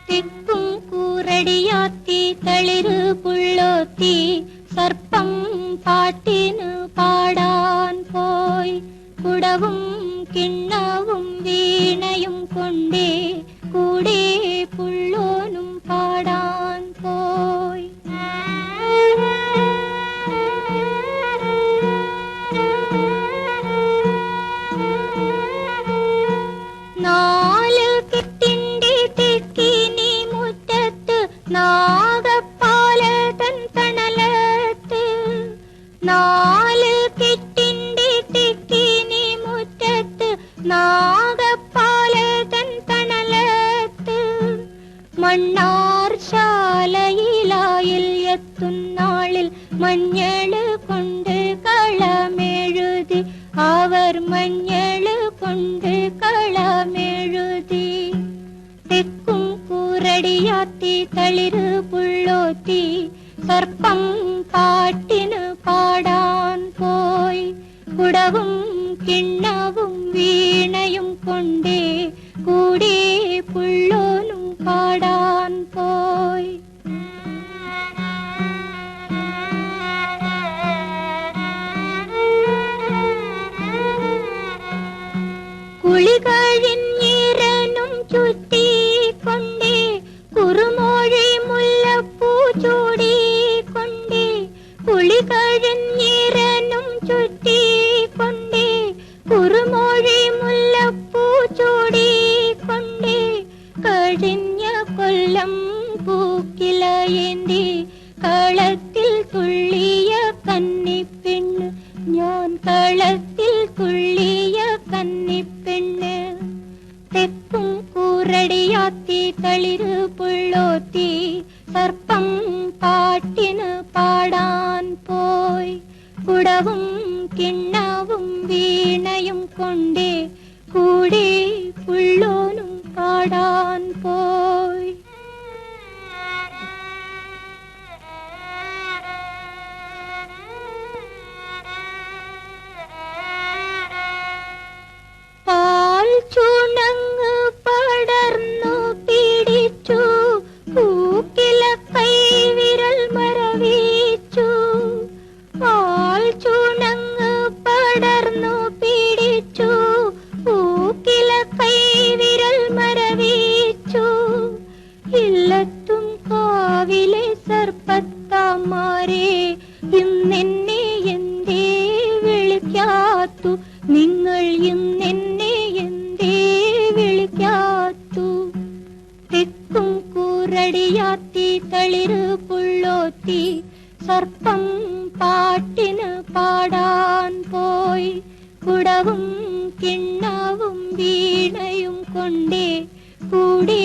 തിക്കും കൂറടിയാത്തി തളിരു പുള്ളോത്തി സർപ്പം പാട്ടിനു പാടാൻ പോയി. കുടവും കിണ്ണവും വീണയും കൊണ്ടേ കൂടെ പുള്ളോനും പാടാൻ പോയി. നാല് കെട്ടിന്റെ തെക്കിനി മുറ്റത്ത് നാഗപ്പാലതൻ തണലത്ത്. നാല് കെട്ടിന്റെ തെക്കിനി മുറ്റത്ത് നാഗപ്പാലതൻ തണലത്ത്. മണ്ണാർ ശാലയിലായിൽ എത്തുന്നാളിൽ മഞ്ഞള് കൊണ്ട് കളമെഴുതി അവർ മഞ്ഞള് കൊണ്ട് കളമെഴുതി. തെക്കും കൂറടിയാത്തി തളിരു പുള്ളോത്തി സർപ്പം പാട്ടിനു പാടാൻ പോയി. കുടവും കിണ്ണവും വീണയും കൊണ്ടേ കൂടെ പുള്ളോനും പാടാൻ പോയി. കുളി കഴിഞ്ഞിരനും ചുറ്റിക്കൊണ്ടേ കുറുമോഴി മുല്ലപ്പൂ ചൂടിക്കൊണ്ടേ. കുളി കഴിഞ്ഞിരനും ചുറ്റിക്കൊണ്ടേ കുറുമോഴി മുല്ലപ്പൂ ചൂടിക്കൊണ്ടേ. കഴിഞ്ഞ കൊല്ലം പൂക്കിലയേന്തി കളത്തിൽ തുള്ളിയ കന്നിപ്പെണ്ണ് ഞാൻ കളത്തിൽ തുള്ളിയ കന്നിപ്പെണ്ണ്. തെക്കും കൂറടിയാത്തി തളിരു പുള്ളോത്തി സർപ്പം പാട്ടിനു പാടാൻ പോയി. കുടവും കിണ്ണവും വീണയും കൊണ്ടേ കൂടെ പുള്ളോനും പാടാൻ പോയി. പാൽ ചുണങ്ങ് പടർന്നു പിടിച്ചു പൂക്കില കൈവിരൽ മരവിച്ചു. പാൽ ചുണങ്ങ് പടർന്നു പിടിച്ചു പൂക്കില കൈവിരൽ മരവിച്ചു. ഇല്ലത്തും കാവിലെ സർപ്പത്താമാരെ ഇന്നെന്നെ എന്തേ വിളിക്കാത്തു നിങ്ങൾ ഇന്നെന്നെ എന്തേ വിളിക്കാത്തു. തെക്കും കൂറടിയാത്തി തളിരു പുള്ളോത്തി സർപ്പം പാട്ടിനു പാടാൻ പോയി. കുടവും കിണ്ണവും വീണയും കൊണ്ടേ കൂടെ